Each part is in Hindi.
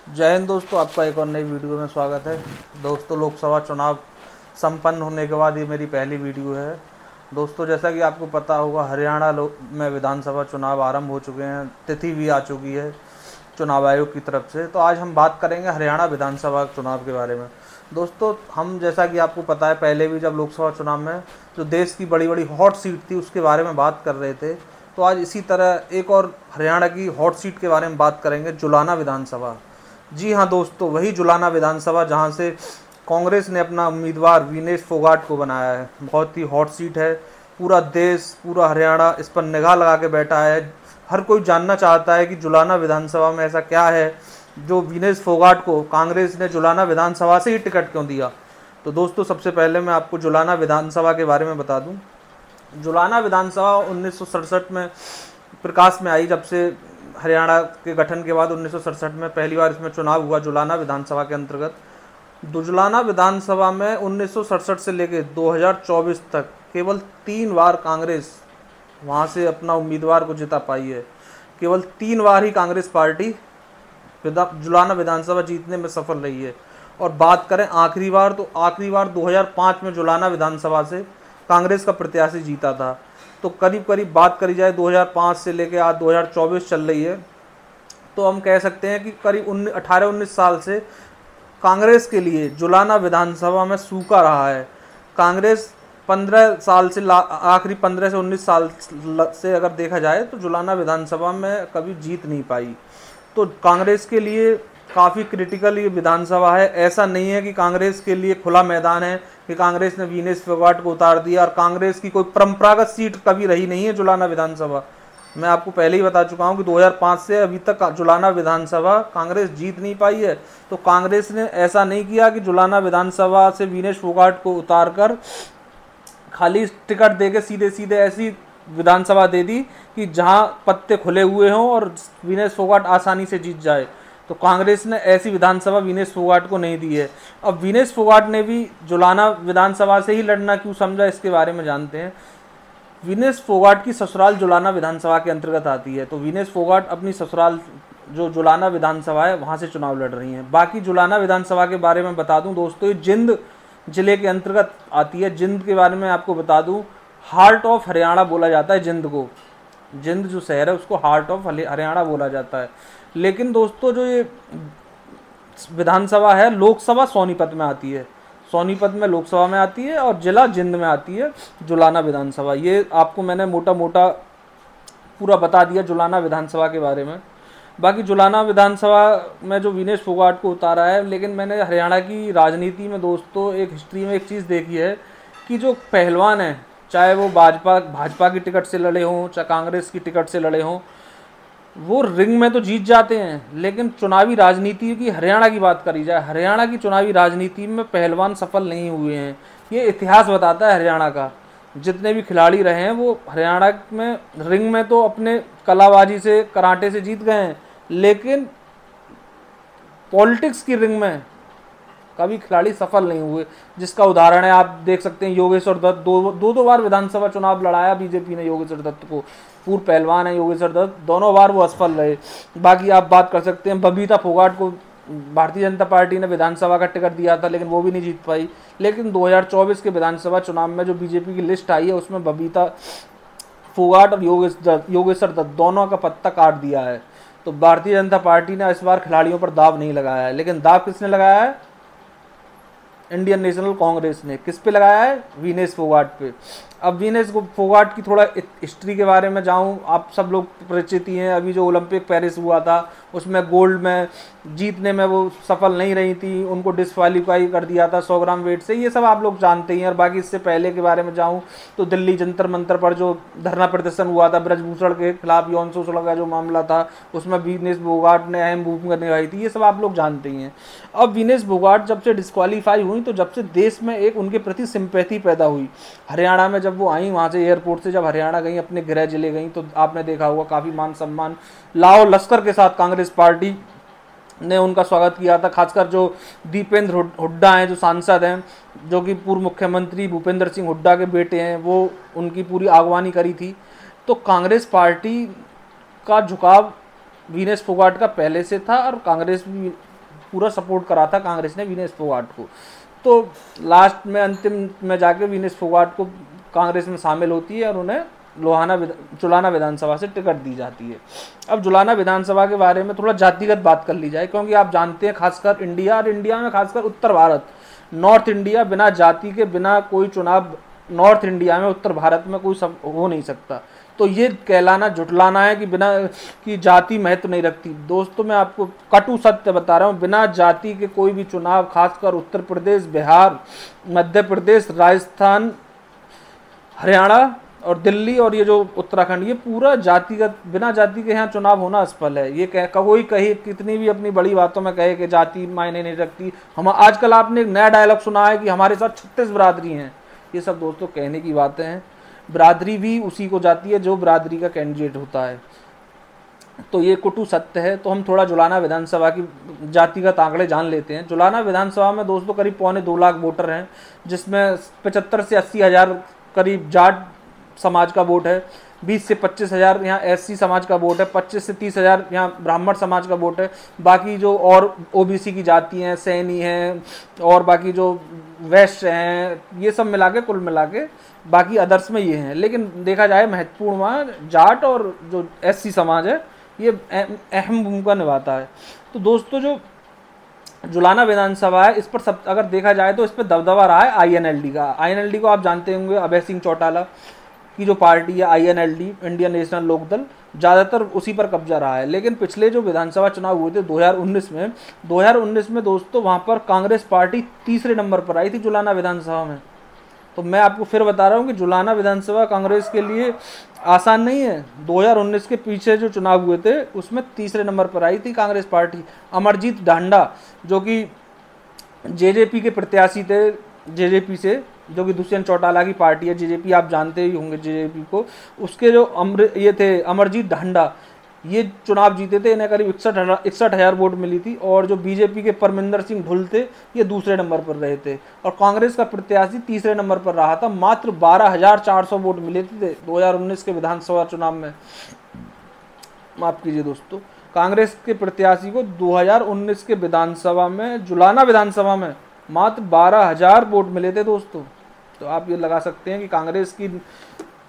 जय हिंद दोस्तों, आपका एक और नई वीडियो में स्वागत है। दोस्तों, लोकसभा चुनाव संपन्न होने के बाद ये मेरी पहली वीडियो है। दोस्तों, जैसा कि आपको पता होगा, हरियाणा में विधानसभा चुनाव आरंभ हो चुके हैं, तिथि भी आ चुकी है चुनाव आयोग की तरफ से। तो आज हम बात करेंगे हरियाणा विधानसभा चुनाव के बारे में। दोस्तों, हम जैसा कि आपको पता है, पहले भी जब लोकसभा चुनाव में जो देश की बड़ी बड़ी हॉट सीट थी उसके बारे में बात कर रहे थे, तो आज इसी तरह एक और हरियाणा की हॉट सीट के बारे में बात करेंगे, जुलाना विधानसभा। जी हाँ दोस्तों, वही जुलाना विधानसभा जहाँ से कांग्रेस ने अपना उम्मीदवार विनेश फोगाट को बनाया है। बहुत ही हॉट सीट है। पूरा देश, पूरा हरियाणा इस पर निगाह लगा के बैठा है। हर कोई जानना चाहता है कि जुलाना विधानसभा में ऐसा क्या है जो विनेश फोगाट को कांग्रेस ने जुलाना विधानसभा से ही टिकट क्यों दिया। तो दोस्तों, सबसे पहले मैं आपको जुलाना विधानसभा के बारे में बता दूं। जुलाना विधानसभा 1967 में प्रकाश में आई। जब से हरियाणा के गठन के बाद 1967 में पहली बार इसमें चुनाव हुआ जुलाना विधानसभा के अंतर्गत। जुलाना विधानसभा में 1967 से लेकर 2024 तक केवल 3 बार कांग्रेस वहाँ से अपना उम्मीदवार को जिता पाई है। केवल 3 बार ही कांग्रेस पार्टी जुलाना विधानसभा जीतने में सफल रही है। और बात करें आखिरी बार, तो आखिरी बार 2005 में जुलाना विधानसभा से कांग्रेस का प्रत्याशी जीता था। तो करीब करीब बात करी जाए 2005 से लेकर आज 2024 चल रही है, तो हम कह सकते हैं कि करीब 18-19 साल से कांग्रेस के लिए जुलाना विधानसभा में सूखा रहा है। कांग्रेस 15 साल से आखिरी 15 से 19 साल से अगर देखा जाए तो जुलाना विधानसभा में कभी जीत नहीं पाई। तो कांग्रेस के लिए काफ़ी क्रिटिकल ये विधानसभा है। ऐसा नहीं है कि कांग्रेस के लिए खुला मैदान है कि कांग्रेस ने विनेश फोगाट को उतार दिया, और कांग्रेस की कोई परंपरागत सीट कभी रही नहीं है जुलाना विधानसभा। मैं आपको पहले ही बता चुका हूं कि 2005 से अभी तक जुलाना विधानसभा कांग्रेस जीत नहीं पाई है। तो कांग्रेस ने ऐसा नहीं किया कि जुलाना विधानसभा से विनेश फोगाट को उतार कर खाली टिकट देके सीधे सीधे ऐसी विधानसभा दे दी कि जहां पत्ते खुले हुए हों और विनेश फोगाट आसानी से जीत जाए। तो कांग्रेस ने ऐसी विधानसभा विनेश फोगाट को नहीं दी है। अब विनेश फोगाट ने भी जुलाना विधानसभा से ही लड़ना क्यों समझा, इसके बारे में जानते हैं। विनेश फोगाट की ससुराल जुलाना विधानसभा के अंतर्गत आती है। तो विनेश फोगाट अपनी ससुराल जो जुलाना विधानसभा है वहाँ से चुनाव लड़ रही हैं। बाकी जुलाना विधानसभा के बारे में बता दूं दोस्तों, ये जिंद जिले के अंतर्गत आती है। जिंद के बारे में आपको बता दूं, हार्ट ऑफ हरियाणा बोला जाता है जिंद को। जिंद जो शहर है उसको हार्ट ऑफ हरियाणा बोला जाता है। लेकिन दोस्तों, जो ये विधानसभा है, लोकसभा सोनीपत में आती है। सोनीपत में लोकसभा में आती है और जिला जिंद में आती है जुलाना विधानसभा। ये आपको मैंने मोटा मोटा पूरा बता दिया जुलाना विधानसभा के बारे में। बाकी जुलाना विधानसभा में जो विनेश फोगाट को उतारा है, लेकिन मैंने हरियाणा की राजनीति में दोस्तों एक हिस्ट्री में एक चीज़ देखी है कि जो पहलवान हैं, चाहे वो भाजपा की टिकट से लड़े हों, चाहे कांग्रेस की टिकट से लड़े हों, वो रिंग में तो जीत जाते हैं। लेकिन चुनावी राजनीति की हरियाणा की बात करी जाए, हरियाणा की चुनावी राजनीति में पहलवान सफल नहीं हुए हैं। ये इतिहास बताता है हरियाणा का। जितने भी खिलाड़ी रहे हैं वो हरियाणा में रिंग में तो अपने कलाबाजी से, कराटे से जीत गए हैं, लेकिन पॉलिटिक्स की रिंग में कभी खिलाड़ी सफल नहीं हुए। जिसका उदाहरण है, आप देख सकते हैं योगेश्वर दत्त। दो बार विधानसभा चुनाव लड़ाया बीजेपी ने योगेश्वर दत्त को। पूर्व पहलवान है योगेश्वर दत्त, दोनों बार वो असफल रहे। बाकी आप बात कर सकते हैं बबीता फोगाट को भारतीय जनता पार्टी ने विधानसभा का टिकट दिया था, लेकिन वो भी नहीं जीत पाई। लेकिन 2024 के विधानसभा चुनाव में जो बीजेपी की लिस्ट आई है उसमें बबीता फोगाट और योगेश्वर दत्त दोनों का पत्ता काट दिया है। तो भारतीय जनता पार्टी ने इस बार खिलाड़ियों पर दाव नहीं लगाया है। लेकिन दाव किसने लगाया है? इंडियन नेशनल कांग्रेस ने। किस पे लगाया है? विनेश फोगाट पे। अब विनेश फोगाट की थोड़ा हिस्ट्री के बारे में जाऊं, आप सब लोग परिचित ही हैं। अभी जो ओलंपिक पेरिस हुआ था उसमें गोल्ड में जीतने में वो सफल नहीं रही थी, उनको डिस्क्वालीफाई कर दिया था 100 ग्राम वेट से। ये सब आप लोग जानते ही हैं। और बाकी इससे पहले के बारे में जाऊं तो दिल्ली जंतर मंतर पर जो धरना प्रदर्शन हुआ था ब्रजभूषण के खिलाफ, यौन शोषण का जो मामला था, उसमें विनेश फोगाट ने अहम भूमिका निभाई थी। ये सब आप लोग जानते ही हैं। अब विनेश फोगाट जब से डिस्क्वालीफाई हुई तो जब से देश में एक उनके प्रति सिंपैथी पैदा हुई। हरियाणा में जब वो आई, वहाँ से एयरपोर्ट से जब हरियाणा गई, अपने गृह जिले गई, तो आपने देखा होगा काफ़ी मान सम्मान, लाओ लश्कर के साथ कांग्रेस पार्टी ने उनका स्वागत किया था। खासकर जो दीपेंद्र हुड्डा हैं, जो सांसद हैं, जो कि पूर्व मुख्यमंत्री भूपेंद्र सिंह हुड्डा के बेटे हैं, वो उनकी पूरी आगवानी करी थी। तो कांग्रेस पार्टी का झुकाव विनेश फोगाट का पहले से था और कांग्रेस भी पूरा सपोर्ट करा था कांग्रेस ने विनेश फोगाट को। तो लास्ट में अंतिम में जाके विनेश फोगाट को कांग्रेस में शामिल होती है और उन्हें जुलाना विधानसभा से टिकट दी जाती है। अब जुलाना विधानसभा के बारे में थोड़ा जातिगत बात कर ली जाए, क्योंकि आप जानते हैं खासकर इंडिया और इंडिया में खासकर उत्तर भारत, नॉर्थ इंडिया बिना जाति के बिना कोई चुनाव, नॉर्थ इंडिया में उत्तर भारत में कोई सब हो नहीं सकता। तो ये कहलाना झुटलाना है कि बिना की जाति महत्व नहीं रखती। दोस्तों मैं आपको कटु सत्य बता रहा हूँ, बिना जाति के कोई भी चुनाव, खासकर उत्तर प्रदेश, बिहार, मध्य प्रदेश, राजस्थान, हरियाणा और दिल्ली और ये जो उत्तराखंड, ये पूरा जातिगत, बिना जाति के यहाँ चुनाव होना असफल है। ये कोई कही कितनी भी अपनी बड़ी बातों में कहे कि जाति मायने नहीं रखती। हम आजकल आपने एक नया डायलॉग सुना है कि हमारे साथ 36 बिरादरी हैं। ये सब दोस्तों कहने की बातें हैं। बिरादरी भी उसी को जाती है जो बिरादरी का कैंडिडेट होता है। तो ये कुटु सत्य है। तो हम थोड़ा जुलाना विधानसभा की जातिगत आंकड़े जान लेते हैं। जुलाना विधानसभा में दोस्तों करीब 2.25 लाख वोटर हैं, जिसमें 75 से 80 हज़ार करीब जाट समाज का वोट है, 20 से 25 हज़ार यहाँ एससी समाज का वोट है, 25 से 30 हज़ार यहाँ ब्राह्मण समाज का वोट है। बाकी जो और ओबीसी की जाति हैं, सैनी हैं और बाकी जो वैश्य हैं, ये सब मिला के कुल मिला के बाकी अदर्स में ये हैं। लेकिन देखा जाए महत्वपूर्ण वहाँ जाट और जो एससी समाज है ये अहम भूमिका निभाता है। तो दोस्तों जो जुलाना विधानसभा है, इस पर सब अगर देखा जाए तो इस पर दबदबा रहा है आईएनएलडी का। आईएनएलडी को आप जानते होंगे, अभय सिंह चौटाला की जो पार्टी है आईएनएलडी, इंडियन नेशनल लोकदल, ज़्यादातर उसी पर कब्जा रहा है। लेकिन पिछले जो विधानसभा चुनाव हुए थे 2019 में दोस्तों वहाँ पर कांग्रेस पार्टी तीसरे नंबर पर आई थी जुलाना विधानसभा में। तो मैं आपको फिर बता रहा हूँ कि जुलाना विधानसभा कांग्रेस के लिए आसान नहीं है। 2019 के पीछे जो चुनाव हुए थे उसमें तीसरे नंबर पर आई थी कांग्रेस पार्टी। अमरजीत ढांडा जो कि जेजेपी के प्रत्याशी थे, जेजेपी से, जो कि दुष्यंत चौटाला की पार्टी है जेजेपी, आप जानते ही होंगे जेजेपी को। उसके जो ये थे अमरजीत ढांडा, ये चुनाव जीते थे, इन्हें करीब 61 हज़ार वोट मिली थी। और जो बीजेपी के परमिंदर सिंह ढुल थे, ये दूसरे नंबर पर रहे थे। और कांग्रेस का प्रत्याशी तीसरे नंबर पर रहा था। मात्र 12,400 वोट मिले थे 2019 के विधानसभा चुनाव में। माफ कीजिए दोस्तों, कांग्रेस के प्रत्याशी को 2019 के विधानसभा में, जुलाना विधानसभा में मात्र 12,000 वोट मिले थे दोस्तों। तो आप ये लगा सकते हैं कि कांग्रेस की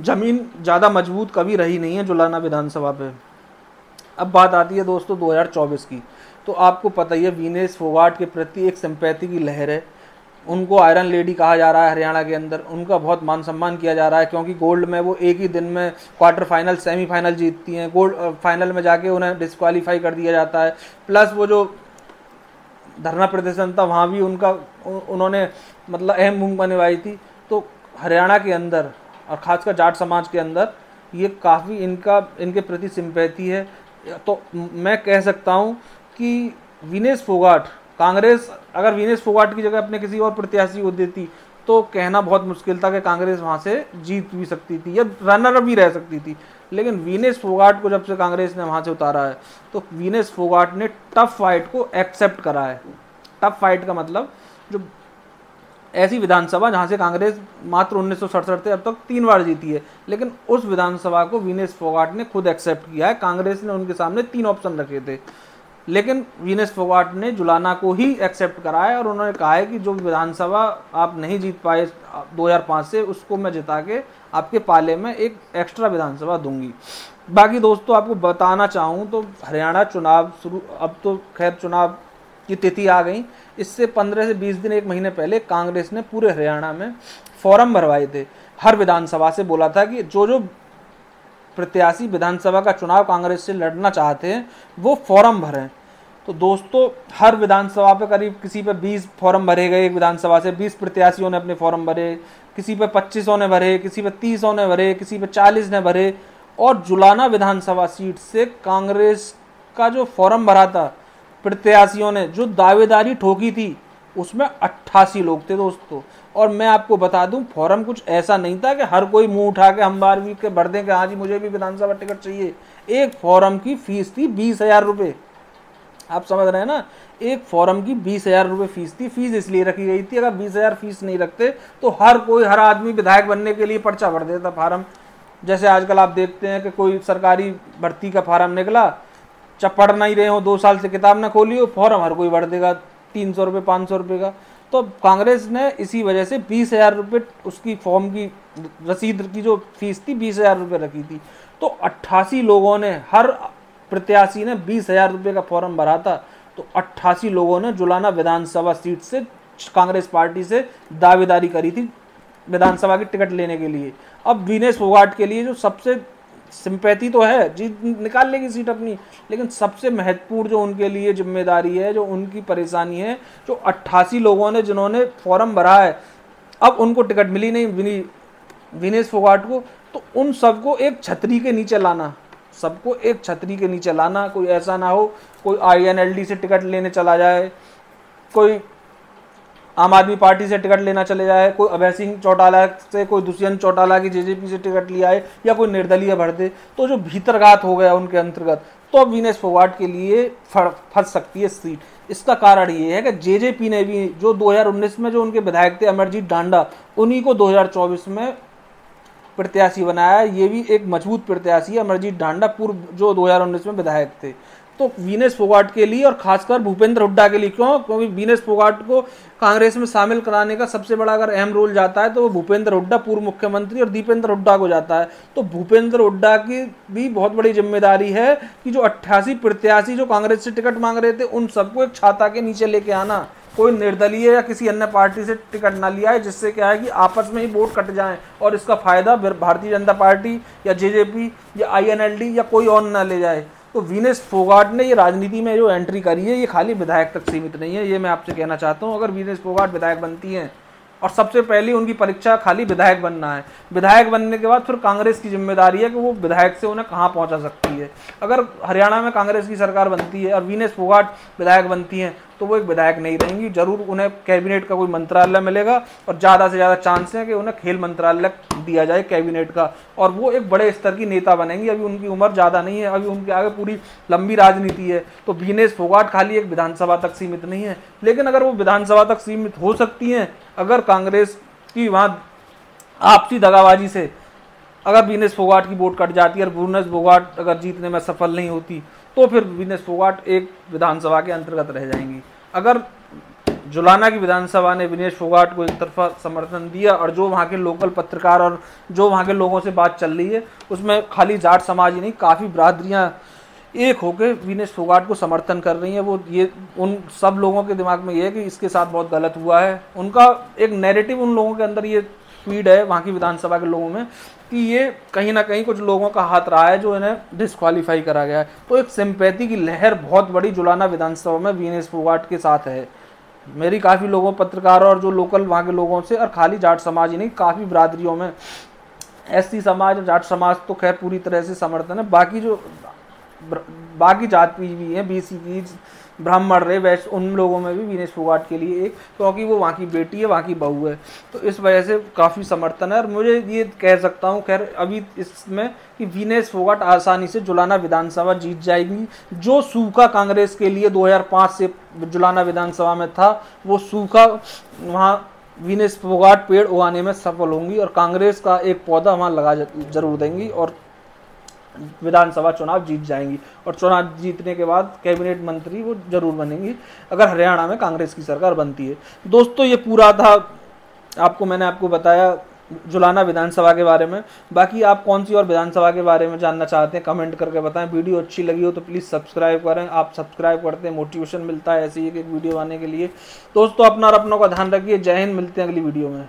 जमीन ज़्यादा मजबूत कभी रही नहीं है जुलाना विधानसभा पे। अब बात आती है दोस्तों 2024 की। तो आपको पता ही है विनेश फोगाट के प्रति एक सिंपैथी की लहर है। उनको आयरन लेडी कहा जा रहा है हरियाणा के अंदर। उनका बहुत मान सम्मान किया जा रहा है, क्योंकि गोल्ड में वो एक ही दिन में क्वार्टर फाइनल, सेमीफाइनल जीतती हैं। गोल्ड फाइनल में जाके उन्हें डिस्क्वालीफाई कर दिया जाता है। प्लस वो जो धरना प्रदर्शन था वहाँ भी उन्होंने मतलब अहम भूमिका निभाई थी। तो हरियाणा के अंदर और ख़ासकर जाट समाज के अंदर ये काफ़ी इनके प्रति सिंपैथी है। तो मैं कह सकता हूँ कि विनेश फोगाट, कांग्रेस अगर विनेश फोगाट की जगह अपने किसी और प्रत्याशी को देती तो कहना बहुत मुश्किल था कि कांग्रेस वहाँ से जीत भी सकती थी या रनर अप भी रह सकती थी। लेकिन विनेश फोगाट को जब से कांग्रेस ने वहाँ से उतारा है तो विनेश फोगाट ने टफ फाइट को एक्सेप्ट करा है। टफ फाइट का मतलब जो ऐसी विधानसभा जहाँ से कांग्रेस मात्र 1967 से अब तक 3 बार जीती है, लेकिन उस विधानसभा को विनेश फोगाट ने खुद एक्सेप्ट किया है। कांग्रेस ने उनके सामने 3 ऑप्शन रखे थे, लेकिन विनेश फोगाट ने जुलाना को ही एक्सेप्ट करा है और उन्होंने कहा है कि जो विधानसभा आप नहीं जीत पाए 2005 से, उसको मैं जिता के आपके पाले में एक एक्स्ट्रा विधानसभा दूंगी। बाकी दोस्तों आपको बताना चाहूँ तो हरियाणा चुनाव शुरू, अब तो खैर चुनाव की तिथि आ गई। इससे 15 से 20 दिन, 1 महीने पहले कांग्रेस ने पूरे हरियाणा में फॉर्म भरवाए थे। हर विधानसभा से बोला था कि जो प्रत्याशी विधानसभा का चुनाव कांग्रेस से लड़ना चाहते हैं वो फॉर्म भरें। तो दोस्तों हर विधानसभा पे करीब किसी पे 20 फॉर्म भरे गए। एक विधानसभा से 20 प्रत्याशियों ने अपने फॉर्म भरे, किसी पे 25 ने भरे, किसी पे 30 ने भरे, किसी पे 40 ने भरे। और जुलाना विधानसभा सीट से कांग्रेस का जो फॉर्म भरा था प्रत्याशियों ने, जो दावेदारी ठोकी थी, उसमें 88 लोग थे दोस्तों। और मैं आपको बता दूं फॉर्म कुछ ऐसा नहीं था कि हर कोई मुंह उठा के हम बार भी के भर दें कि हाँ जी मुझे भी विधानसभा टिकट चाहिए। एक फॉर्म की फीस थी 20,000 रुपये। आप समझ रहे हैं ना, एक फॉर्म की 20,000 रुपये फीस थी। फीस इसलिए रखी गई थी, अगर 20,000 फीस नहीं रखते तो हर आदमी विधायक बनने के लिए पर्चा भर देता फार्म। जैसे आजकल आप देखते हैं कि कोई सरकारी भर्ती का फार्म निकला जब पढ़ नहीं रहे हो, 2 साल से किताब ना खोली हो, फॉर्म हर कोई भर देगा 300 रुपये 500 रुपये का। तो कांग्रेस ने इसी वजह से 20,000 रुपये उसकी फॉर्म की रसीद की जो फीस थी 20,000 रुपये रखी थी। तो 88 लोगों ने, हर प्रत्याशी ने 20,000 रुपये का फॉर्म भरा था। तो 88 लोगों ने जुलाना विधानसभा सीट से कांग्रेस पार्टी से दावेदारी करी थी विधानसभा की टिकट लेने के लिए। अब विनेश फोगाट के लिए जो सबसे सिंपैथी तो है, जीत निकाल लेगी सीट अपनी, लेकिन सबसे महत्वपूर्ण जो उनके लिए जिम्मेदारी है, जो उनकी परेशानी है, जो 88 लोगों ने जिन्होंने फॉर्म भरा है, अब उनको टिकट मिली नहीं विनेश फोगाट को, तो उन सबको एक छतरी के नीचे लाना, सबको एक छतरी के नीचे लाना। कोई ऐसा ना हो कोई INLD से टिकट लेने चला जाए, कोई आम आदमी पार्टी से टिकट लेना चले जाए, कोई अभय सिंह चौटाला से, कोई दुष्यंत चौटाला की JJP से टिकट लिया है, या कोई निर्दलीय भर दे, तो जो भीतरघात हो गया उनके अंतर्गत, तो अब विनेश फोगाट के लिए फंस सकती है सीट। इसका कारण ये है कि JJP ने भी जो 2019 में जो उनके विधायक थे अमरजीत डांडा, उन्हीं को 2024 में प्रत्याशी बनाया। ये भी एक मजबूत प्रत्याशी है अमरजीत डांडा, पूर्व जो 2019 में विधायक थे। तो विनेश फोगाट के लिए और खासकर भूपेंद्र हुड्डा के लिए, क्यों? क्योंकि विनेश फोगाट को कांग्रेस में शामिल कराने का सबसे बड़ा अगर अहम रोल जाता है तो वो भूपेंद्र हुड्डा, पूर्व मुख्यमंत्री, और दीपेंद्र हुड्डा को जाता है। तो भूपेंद्र हुड्डा की भी बहुत बड़ी जिम्मेदारी है कि जो 88 प्रत्याशी जो कांग्रेस से टिकट मांग रहे थे, उन सबको एक छाता के नीचे लेके आना। कोई निर्दलीय या किसी अन्य पार्टी से टिकट ना लिया है, जिससे क्या है कि आपस में ही वोट कट जाएं और इसका फायदा भारतीय जनता पार्टी या JJP या INLD या कोई और ना ले जाए। तो विनेश फोगाट ने ये राजनीति में जो एंट्री करी है, ये खाली विधायक तक सीमित नहीं है, ये मैं आपसे कहना चाहता हूँ। अगर विनेश फोगाट विधायक बनती हैं, और सबसे पहले उनकी परीक्षा खाली विधायक बनना है, विधायक बनने के बाद फिर कांग्रेस की जिम्मेदारी है कि वो विधायक से उन्हें कहाँ पहुँचा सकती है। अगर हरियाणा में कांग्रेस की सरकार बनती है और विनेश फोगाट विधायक बनती हैं, तो वो एक विधायक नहीं रहेंगी, जरूर उन्हें कैबिनेट का कोई मंत्रालय मिलेगा, और ज़्यादा से ज़्यादा चांस है कि उन्हें खेल मंत्रालय दिया जाए कैबिनेट का, और वो एक बड़े स्तर की नेता बनेंगी। अभी उनकी उम्र ज़्यादा नहीं है, अभी उनके आगे पूरी लंबी राजनीति है। तो विनेश फोगाट खाली एक विधानसभा तक सीमित नहीं है, लेकिन अगर वो विधानसभा तक सीमित हो सकती हैं, अगर कांग्रेस की वहाँ आपसी दगाबाजी से अगर विनेश फोगाट की वोट कट जाती है और विनेश फोगाट अगर जीतने में सफल नहीं होती, तो फिर विनेश फोगाट एक विधानसभा के अंतर्गत रह जाएंगी। अगर जुलाना की विधानसभा ने विनेश फोगाट को एक तरफा समर्थन दिया, और जो वहाँ के लोकल पत्रकार और जो वहाँ के लोगों से बात चल रही है, उसमें खाली जाट समाज ही नहीं, काफ़ी बिरादरियाँ एक होकर विनेश फोगाट को समर्थन कर रही हैं। वो ये उन सब लोगों के दिमाग में ये है कि इसके साथ बहुत गलत हुआ है। उनका एक नैरेटिव उन लोगों के अंदर ये फीड है वहाँ की विधानसभा के लोगों में कि ये कहीं ना कहीं कुछ लोगों का हाथ रहा है जो इन्हें डिस्क्वालीफाई करा गया है। तो एक सिंपैथी की लहर बहुत बड़ी जुलाना विधानसभा में विनेश फोगाट के साथ है। मेरी काफ़ी लोगों, पत्रकारों और जो लोकल वहाँ के लोगों से, और खाली जाट समाज ही नहीं, काफ़ी बिरादरियों में SC समाज और जाट समाज तो खैर पूरी तरह से समर्थन है। बाकी जाति भी हैं, BC की, ब्राह्मण रहे, वैसे उन लोगों में भी विनेश फोगाट के लिए एक, क्योंकि वो वहाँ की बेटी है, वहाँ की बहू है, तो इस वजह से काफ़ी समर्थन है। और मुझे ये कह सकता हूँ खैर अभी इसमें कि विनेश फोगाट आसानी से जुलाना विधानसभा जीत जाएगी। जो सूखा कांग्रेस के लिए 2005 से जुलाना विधानसभा में था, वो सूखा वहाँ विनेश फोगाट पेड़ उगाने में सफल होंगी, और कांग्रेस का एक पौधा वहाँ लगा जरूर देंगी, और विधानसभा चुनाव जीत जाएंगी। और चुनाव जीतने के बाद कैबिनेट मंत्री वो जरूर बनेंगी अगर हरियाणा में कांग्रेस की सरकार बनती है। दोस्तों ये पूरा था, मैंने आपको बताया जुलाना विधानसभा के बारे में। बाकी आप कौन सी और विधानसभा के बारे में जानना चाहते हैं कमेंट करके बताएं। वीडियो अच्छी लगी हो तो प्लीज़ सब्सक्राइब करें। आप सब्सक्राइब करते हैं मोटिवेशन मिलता है ऐसी एक वीडियो आने के लिए। दोस्तों अपना और अपनों का ध्यान रखिए। जय हिंद। मिलते हैं अगली वीडियो में।